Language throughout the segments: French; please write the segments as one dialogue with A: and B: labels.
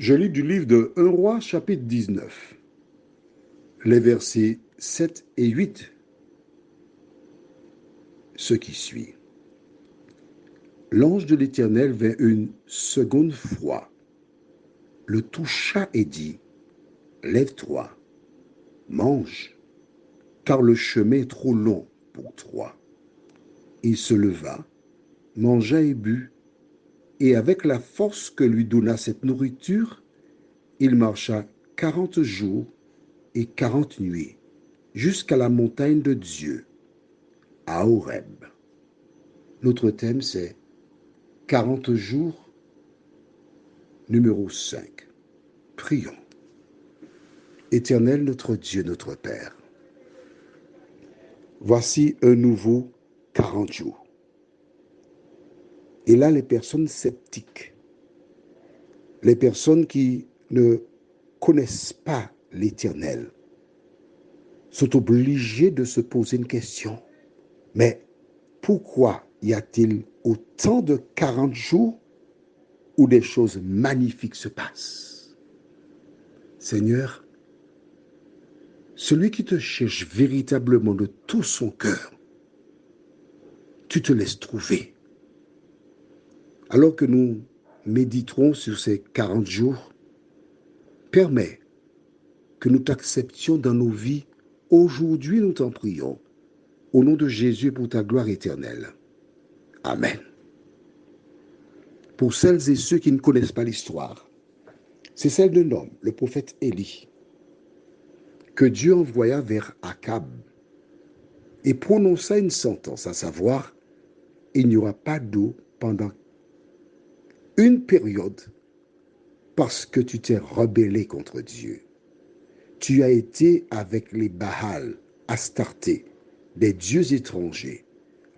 A: Je lis du livre de 1 Roi, chapitre 19, les versets 7 et 8, ce qui suit. L'ange de l'Éternel vint une seconde fois, le toucha et dit, lève-toi, mange, car le chemin est trop long pour toi. Il se leva, mangea et but, et avec la force que lui donna cette nourriture, il marcha 40 jours et 40 nuits jusqu'à la montagne de Dieu, à Horeb. Notre thème, c'est 40 jours, numéro 5. Prions. Éternel notre Dieu, notre Père, voici un nouveau 40 jours. Et là, les personnes sceptiques, les personnes qui ne connaissent pas l'Éternel, sont obligées de se poser une question. Mais pourquoi y a-t-il autant de 40 jours où des choses magnifiques se passent? Seigneur, celui qui te cherche véritablement de tout son cœur, tu te laisses trouver. Alors que nous méditerons sur ces 40 jours, permets que nous t'acceptions dans nos vies. Aujourd'hui, nous t'en prions. Au nom de Jésus, pour ta gloire éternelle. Amen. Pour celles et ceux qui ne connaissent pas l'histoire, c'est celle d'un homme, le prophète Élie, que Dieu envoya vers Akab et prononça une sentence, à savoir, il n'y aura pas d'eau pendant une période parce que tu t'es rebellé contre Dieu. Tu as été avec les Baal, Astarté, des dieux étrangers,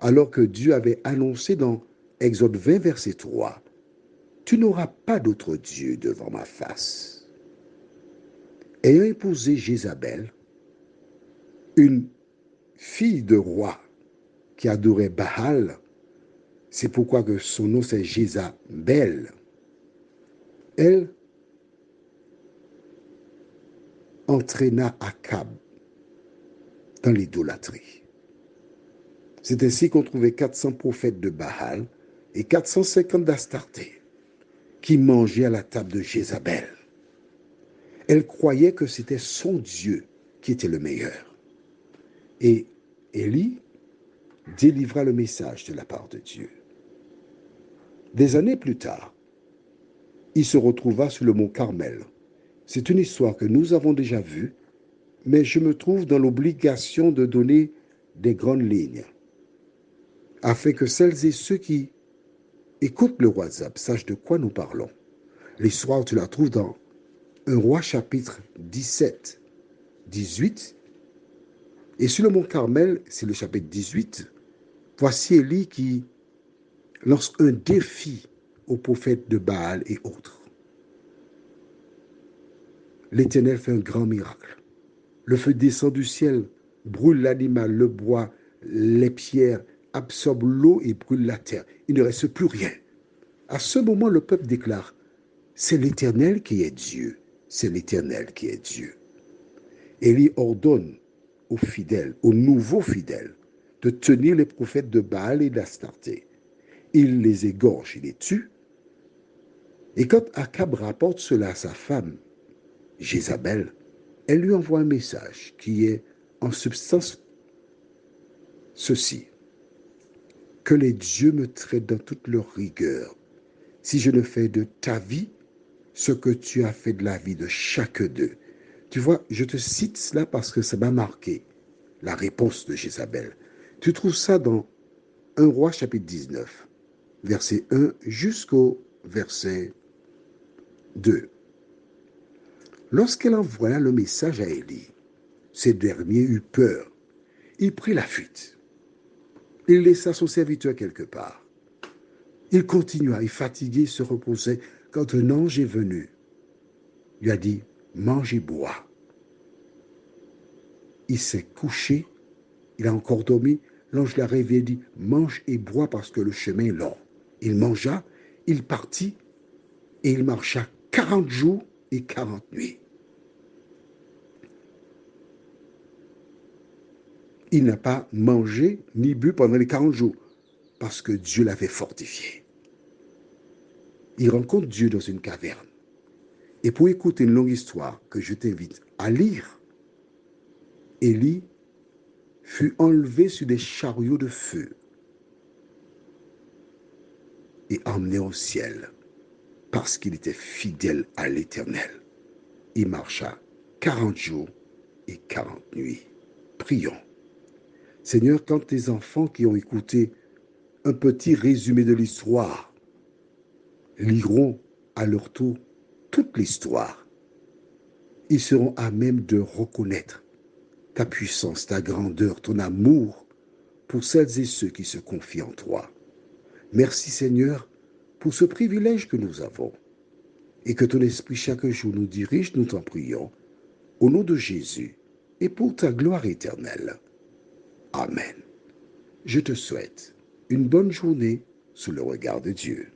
A: alors que Dieu avait annoncé dans Exode 20, verset 3, tu n'auras pas d'autre Dieu devant ma face. Ayant épousé Jézabel, une fille de roi qui adorait Baal, c'est pourquoi que son nom c'est Jézabel, elle entraîna Akab dans l'idolâtrie. C'est ainsi qu'on trouvait 400 prophètes de Baal et 450 d'Astarté qui mangeaient à la table de Jézabel. Elle croyait que c'était son Dieu qui était le meilleur. Et Élie délivra le message de la part de Dieu. Des années plus tard, il se retrouva sur le mont Carmel. C'est une histoire que nous avons déjà vue, mais je me trouve dans l'obligation de donner des grandes lignes, afin que celles et ceux qui écoutent le WhatsApp sachent de quoi nous parlons. L'histoire, tu la trouves dans 1 Roi chapitre 17, 18. Et sur le mont Carmel, c'est le chapitre 18. Voici Élie qui lance un défi aux prophètes de Baal et autres. L'Éternel fait un grand miracle. Le feu descend du ciel, brûle l'animal, le bois, les pierres, absorbe l'eau et brûle la terre. Il ne reste plus rien. À ce moment, le peuple déclare, c'est l'Éternel qui est Dieu. C'est l'Éternel qui est Dieu. Élie ordonne aux fidèles, aux nouveaux fidèles, de tenir les prophètes de Baal et d'Astarté. Il les égorge, il les tue. Et quand Akab rapporte cela à sa femme, Jézabel, elle lui envoie un message qui est en substance ceci: que les dieux me traitent dans toute leur rigueur, si je ne fais de ta vie ce que tu as fait de la vie de chaque d'eux. Tu vois, je te cite cela parce que ça m'a marqué, la réponse de Jézabel. Tu trouves ça dans 1 Roi chapitre 19, verset 1 jusqu'au verset 2. Lorsqu'elle envoya le message à Élie, ce dernier eut peur. Il prit la fuite. Il laissa son serviteur quelque part. Il continua et fatigué se reposait quand un ange est venu. Il lui a dit, mange et bois. Il s'est couché, il a encore dormi. L'ange l'a réveillé et dit, mange et bois parce que le chemin est long. Il mangea, il partit et il marcha 40 jours et 40 nuits. Il n'a pas mangé ni bu pendant les 40 jours parce que Dieu l'avait fortifié. Il rencontre Dieu dans une caverne. Et pour écouter une longue histoire que je t'invite à lire, Élie fut enlevé sur des chariots de feu et emmené au ciel parce qu'il était fidèle à l'Éternel. Il marcha 40 jours et 40 nuits. Prions. Seigneur, quand tes enfants qui ont écouté un petit résumé de l'histoire liront à leur tour toute l'histoire, ils seront à même de reconnaître ta puissance, ta grandeur, ton amour pour celles et ceux qui se confient en toi. Merci Seigneur pour ce privilège que nous avons et que ton esprit chaque jour nous dirige, nous t'en prions, au nom de Jésus et pour ta gloire éternelle. Amen. Je te souhaite une bonne journée sous le regard de Dieu.